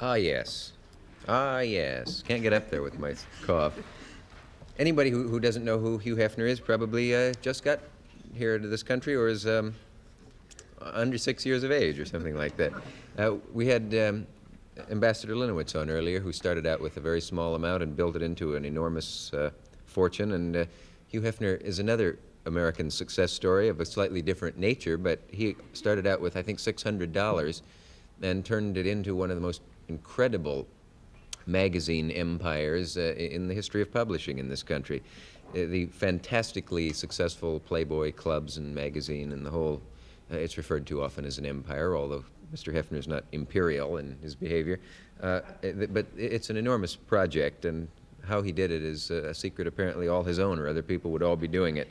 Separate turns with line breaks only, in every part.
Ah, yes. Ah, yes. Can't get up there with my cough. Anybody who doesn't know who Hugh Hefner is probably just got here to this country or is under 6 years of age or something like that. We had Ambassador Linowitz on earlier, who started out with a very small amount and built it into an enormous fortune. And Hugh Hefner is another American success story of a slightly different nature, but he started out with, I think, $600 and turned it into one of the most incredible magazine empires in the history of publishing in this country. The fantastically successful Playboy clubs and magazine and the whole, it's referred to often as an empire, although Mr. Hefner's not imperial in his behavior. But it's an enormous project, and how he did it is a secret apparently all his own, or other people would all be doing it.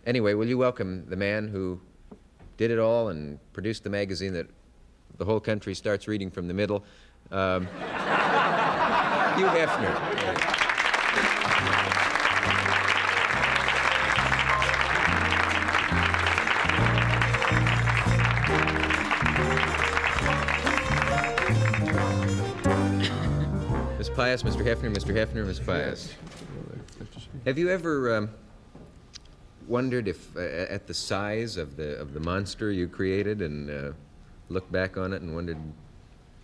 Anyway, will you welcome the man who did it all and produced the magazine that the whole country starts reading from the middle, Hugh Hefner. Miss Pius, Mr. Hefner, Miss Pius. Have you ever wondered if, at the size of the monster you created, and looked back on it and wondered?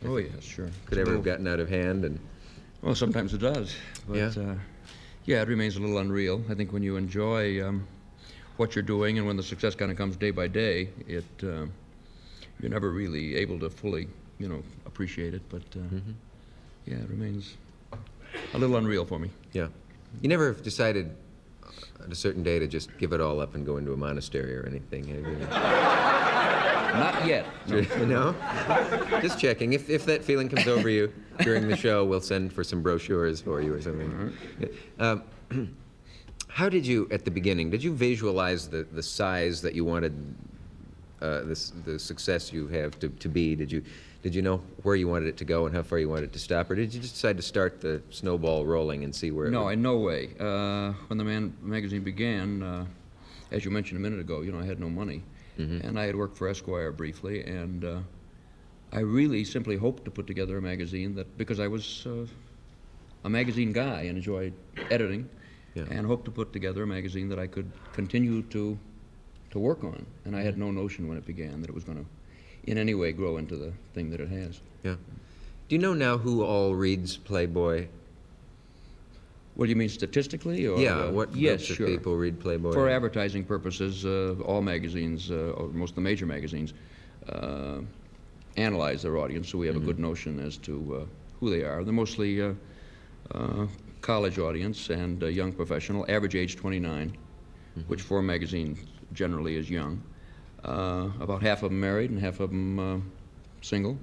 Oh yeah, sure.
Could ever have gotten out of hand? And
well, sometimes it does. But, yeah, it remains a little unreal. I think when you enjoy what you're doing, and when the success kind of comes day by day, you're never really able to fully, appreciate it. But yeah, it remains a little unreal for me.
Yeah. You never decided at a certain day to just give it all up and go into a monastery or anything, have you?
Not yet.
No? Just checking. If that feeling comes over you during the show, we'll send for some brochures for you or something. How did you, at the beginning, did you visualize the size that you wanted the success you have to be? Did you know where you wanted it to go and how far you wanted it to stop, or did you just decide to start the snowball rolling and see where it
No,
would...
in no way. When the magazine began, as you mentioned a minute ago, I had no money. And I had worked for Esquire briefly, and I really simply hoped to put together a magazine that, because I was a magazine guy and enjoyed editing, and hoped to put together a magazine that I could continue to work on. And I had no notion when it began that it was going to in any way grow into the thing that it has.
Yeah. Do you know now who all reads Playboy?
What do you mean, statistically? Or,
yeah, what groups
of
people read Playboy?
For advertising purposes, all magazines, or most of the major magazines, analyze their audience, so we have a good notion as to who they are. They're mostly college audience and young professional, average age 29, which for a magazine generally is young. About half of them married and half of them single.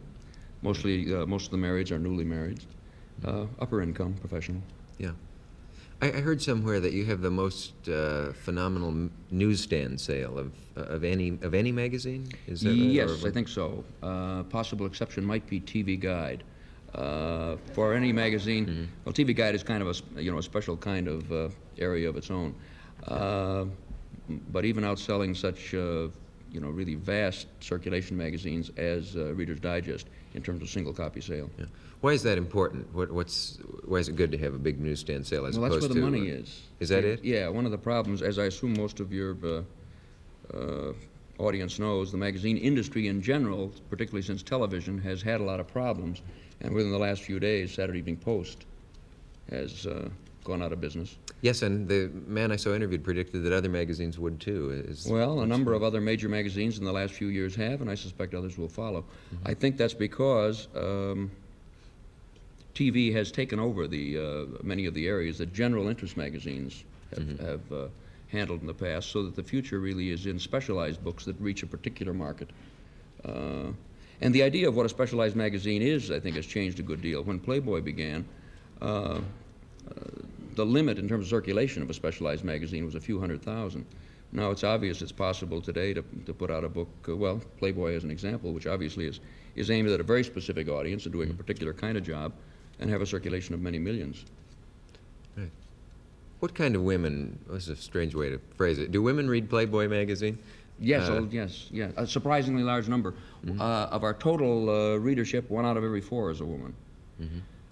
Most of the marrieds are newly married. Upper income professional.
Yeah. I heard somewhere that you have the most phenomenal newsstand sale of any magazine. Is that right?
Yes, I think so. Possible exception might be TV Guide. For any magazine, well, TV Guide is kind of a special kind of area of its own. But even outselling such really vast circulation magazines as Reader's Digest in terms of single copy sale.
Yeah. Why is that important? Why is it good to have a big newsstand sale as opposed to...
Well, that's where the money is.
Is that it?
Yeah, one of the problems, as I assume most of your audience knows, the magazine industry in general, particularly since television, has had a lot of problems. And within the last few days, Saturday Evening Post has gone out of business.
Yes, and the man I saw interviewed predicted that other magazines would too.
Well, a number of other major magazines in the last few years have, and I suspect others will follow. I think that's because TV has taken over many of the areas that general interest magazines have handled in the past, so that the future really is in specialized books that reach a particular market. And the idea of what a specialized magazine is, I think, has changed a good deal. When Playboy began, the limit in terms of circulation of a specialized magazine was a few 100,000. Now it's obvious it's possible today to put out a book, well, Playboy as an example, which obviously is aimed at a very specific audience and doing a particular kind of job, and have a circulation of many millions.
Right. What kind of women, this is a strange way to phrase it, do women read Playboy magazine?
Yes, a surprisingly large number. Of our total readership, 1 out of every 4 is a woman.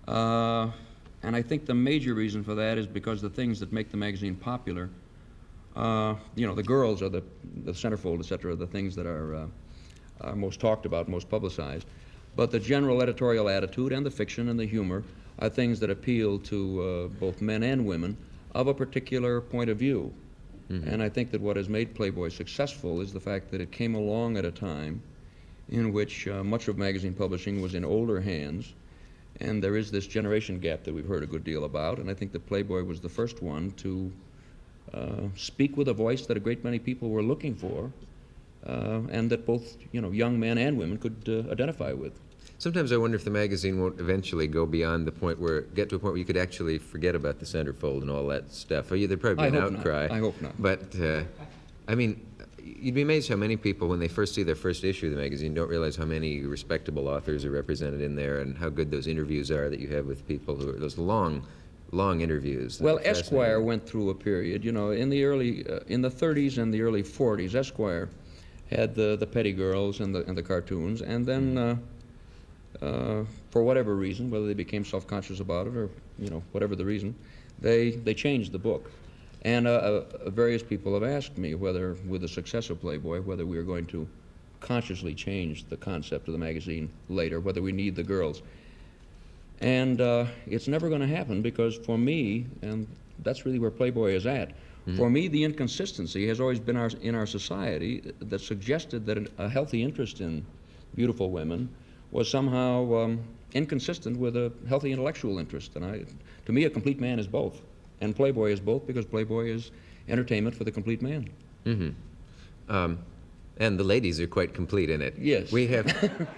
And I think the major reason for that is because the things that make the magazine popular, the girls are the centerfold, et cetera, the things that are most talked about, most publicized. But the general editorial attitude and the fiction and the humor are things that appeal to both men and women of a particular point of view. And I think that what has made Playboy successful is the fact that it came along at a time in which much of magazine publishing was in older hands, and there is this generation gap that we've heard a good deal about, and I think that Playboy was the first one to speak with a voice that a great many people were looking for, and that both young men and women could identify with.
Sometimes I wonder if the magazine won't eventually go beyond the point get to a point where you could actually forget about the centerfold and all that stuff. There'd probably be an outcry.
I hope not.
But, I mean, you'd be amazed how many people, when they first see their first issue of the magazine, don't realize how many respectable authors are represented in there and how good those interviews are that you have with people who are those long interviews.
Well, Esquire went through a period, in the in the 30s and the early 40s. Esquire had the petty girls and the cartoons, and then for whatever reason, whether they became self-conscious about it or whatever the reason, they changed the book. And various people have asked me whether, with the success of Playboy, whether we are going to consciously change the concept of the magazine later, whether we need the girls. And it's never going to happen because for me, and that's really where Playboy is at, for me the inconsistency has always been in our society that suggested that a healthy interest in beautiful women was somehow inconsistent with a healthy intellectual interest. And to me, a complete man is both. And Playboy is both because Playboy is entertainment for the complete man.
And the ladies are quite complete in it.
Yes.
We have